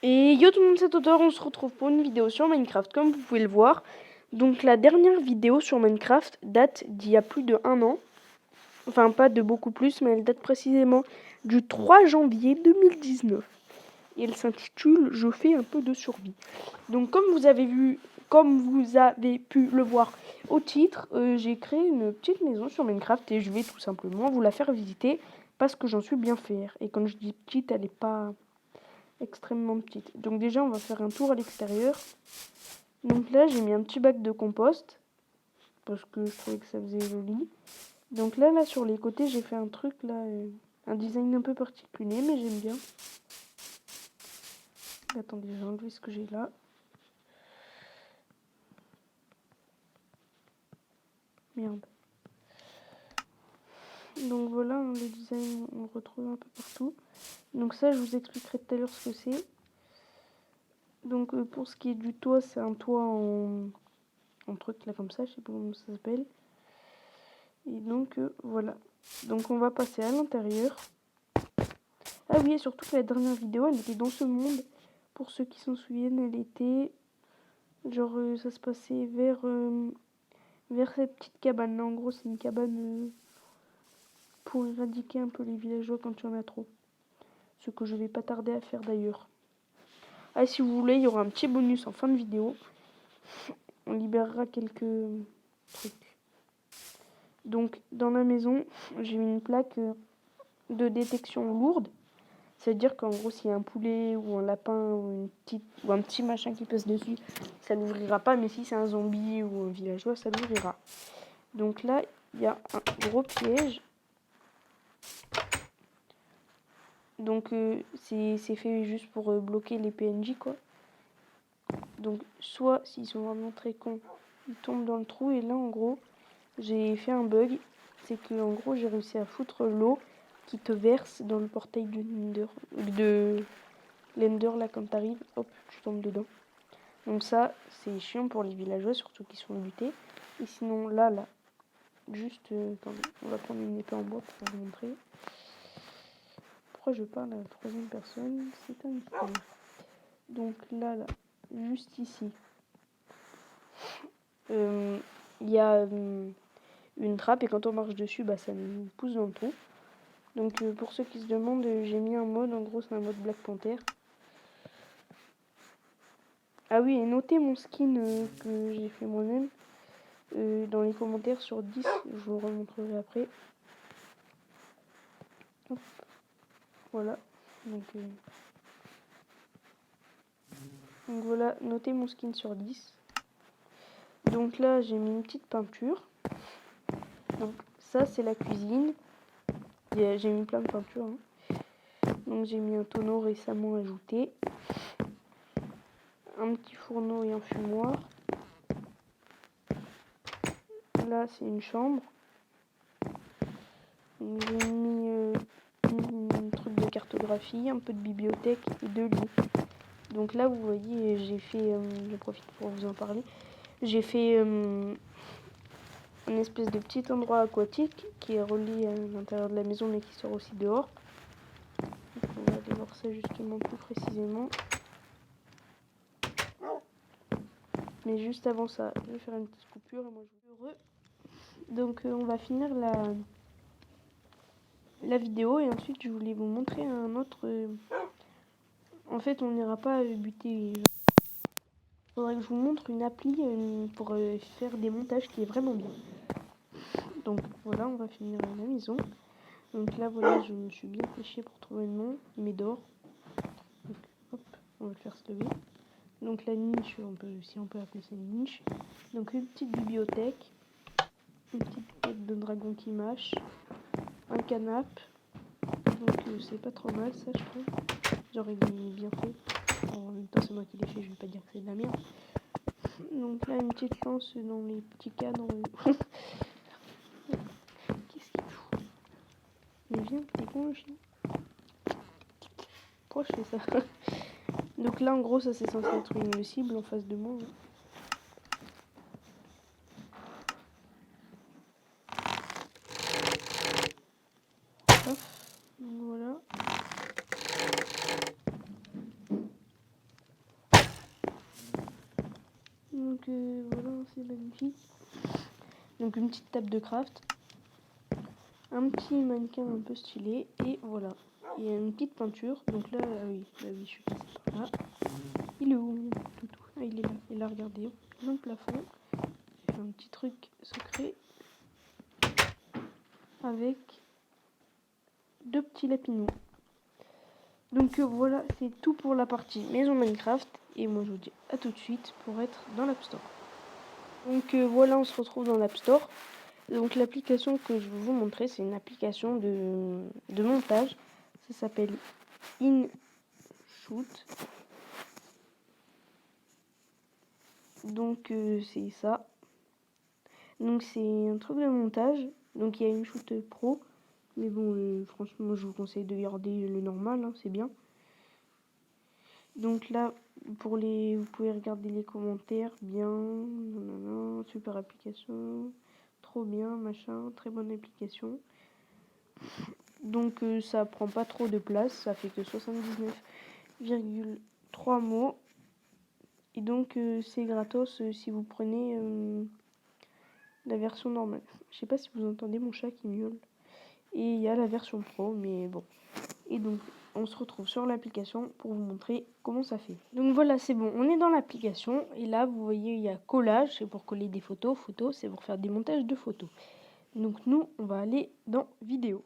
Et yo tout le monde, c'est Auteur, on se retrouve pour une vidéo sur Minecraft, comme vous pouvez le voir. Donc la dernière vidéo sur Minecraft date d'il y a plus de 1 an. Enfin pas de beaucoup plus, mais elle date précisément du 3 janvier 2019. Et elle s'intitule « Je fais un peu de survie ». Donc comme vous avez pu le voir au titre, j'ai créé une petite maison sur Minecraft et je vais tout simplement vous la faire visiter parce que j'en suis bien fière. Et quand je dis petite, elle n'est pas extrêmement petite. Donc déjà, on va faire un tour à l'extérieur. Donc là, j'ai mis un petit bac de compost parce que je trouvais que ça faisait joli. Donc là sur les côtés, j'ai fait un truc là, un design un peu particulier, mais j'aime bien. Attendez, je vais enlever ce que j'ai là. Merde. Donc voilà, le design, on le retrouve un peu partout. Donc ça, je vous expliquerai tout à l'heure ce que c'est. Donc pour ce qui est du toit, c'est un toit en truc là comme ça, je sais pas comment ça s'appelle. Et donc voilà. Donc on va passer à l'intérieur. Ah oui, et surtout que la dernière vidéo, elle était dans ce monde. Pour ceux qui s'en souviennent, elle était... Genre, ça se passait vers cette petite cabane là. En gros, c'est une cabane pour éradiquer un peu les villageois quand il y en a trop. Ce que je vais pas tarder à faire d'ailleurs. Ah, si vous voulez, il y aura un petit bonus en fin de vidéo. On libérera quelques trucs. Donc, dans la maison, j'ai mis une plaque de détection lourde. C'est-à-dire qu'en gros, s'il y a un poulet ou un lapin ou un petit machin qui passe dessus, ça n'ouvrira pas. Mais si c'est un zombie ou un villageois, ça l'ouvrira. Donc là, il y a un gros piège. Donc c'est fait juste pour bloquer les PNJ, quoi. Donc soit s'ils sont vraiment très cons, ils tombent dans le trou. Et là, en gros, j'ai fait un bug. C'est que en gros, j'ai réussi à foutre l'eau qui te verse dans le portail de l'Ender, là, quand t'arrives. Hop, tu tombes dedans. Donc ça, c'est chiant pour les villageois, surtout qui sont butés. Et sinon, là, juste... attendez, on va prendre une épée en bois pour vous montrer. Pourquoi je parle à la troisième personne? C'est un mystère. Donc là, juste ici, il y a une trappe et quand on marche dessus, bah, ça nous pousse dans le trou. Donc pour ceux qui se demandent, j'ai mis un mode, en gros c'est un mode Black Panther. Ah oui, et notez mon skin que j'ai fait moi-même dans les commentaires sur 10, je vous remontrerai après. Hop. Voilà, donc voilà, notez mon skin sur 10. Donc là, j'ai mis une petite peinture. Donc ça, c'est la cuisine. J'ai mis plein de peintures. Hein. Donc j'ai mis un tonneau récemment ajouté. Un petit fourneau et un fumoir. Là, c'est une chambre. J'ai mis un truc de cartographie, un peu de bibliothèque et 2 lits. Donc là, vous voyez, j'ai fait... je profite pour vous en parler. J'ai fait un espèce de petit endroit aquatique qui est relié à l'intérieur de la maison mais qui sort aussi dehors. Donc on va aller voir ça justement plus précisément. Mais juste avant ça, je vais faire une petite coupure et moi je suis heureux. Donc on va finir la vidéo et ensuite je voulais vous montrer un autre... En fait on n'ira pas buter. Il faudrait que je vous montre une appli pour faire des montages qui est vraiment bien. Donc voilà, on va finir la maison. Donc là voilà, je me suis bien fait chier pour trouver le nom. Il m'adore. Donc hop, on va le faire se lever. Donc la niche, si on peut appeler ça une niche. Donc une petite bibliothèque. Une petite tête de dragon qui mâche. Un canapé. Donc c'est pas trop mal ça je trouve. Genre il est bien fait. Alors, en même temps c'est moi qui l'ai fait, je vais pas dire que c'est de la merde. Donc là une petite lance dans les petits cadres. Qu'est-ce qu'il fout? Mais viens, t'es con le chien. Pourquoi je fais ça? Donc là en gros ça c'est censé être une cible en face de moi. Hop, voilà. Donc voilà, c'est magnifique. Donc une petite table de craft, un petit mannequin un peu stylé, et voilà. Il y a une petite peinture, donc là, oui, je suis passée par là. Il est où mon toutou? Ah, il est là, et là, regardez, dans le plafond, j'ai un petit truc secret avec 2 petits lapinous. Donc voilà, c'est tout pour la partie maison Minecraft, et moi je vous dis à tout de suite pour être dans l'App Store. Donc voilà, on se retrouve dans l'App Store. Donc l'application que je vais vous montrer, c'est une application de montage. Ça s'appelle InShoot. Donc c'est ça. Donc c'est un truc de montage. Donc il y a InShoot Pro. Mais bon, franchement, je vous conseille de garder le normal, hein, c'est bien. Donc là, vous pouvez regarder les commentaires. Bien, nanana, super application. Trop bien, machin, très bonne application. Donc ça prend pas trop de place, ça fait que 79,3 mots. Et donc c'est gratos si vous prenez la version normale. Je sais pas si vous entendez mon chat qui miaule. Et il y a la version pro, mais bon. Et donc on se retrouve sur l'application pour vous montrer comment ça fait. Donc voilà, c'est bon, on est dans l'application. Et là, vous voyez, il y a collage, c'est pour coller des photos. Photos, c'est pour faire des montages de photos. Donc nous, on va aller dans vidéo.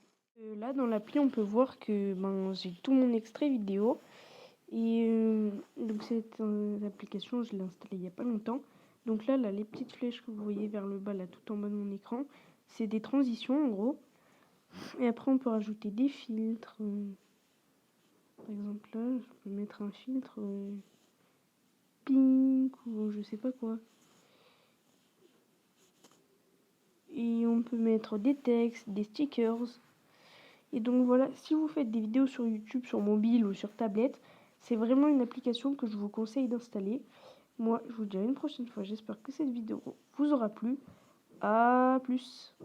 Là, dans l'appli, on peut voir que j'ai tout mon extrait vidéo. Et donc cette application, je l'ai installée il n'y a pas longtemps. Donc là, les petites flèches que vous voyez vers le bas, là, tout en bas de mon écran, c'est des transitions, en gros. Et après, on peut rajouter des filtres. Par exemple, là, je peux mettre un filtre pink ou je sais pas quoi. Et on peut mettre des textes, des stickers. Et donc voilà, si vous faites des vidéos sur YouTube, sur mobile ou sur tablette, c'est vraiment une application que je vous conseille d'installer. Moi, je vous dis à une prochaine fois. J'espère que cette vidéo vous aura plu. À plus.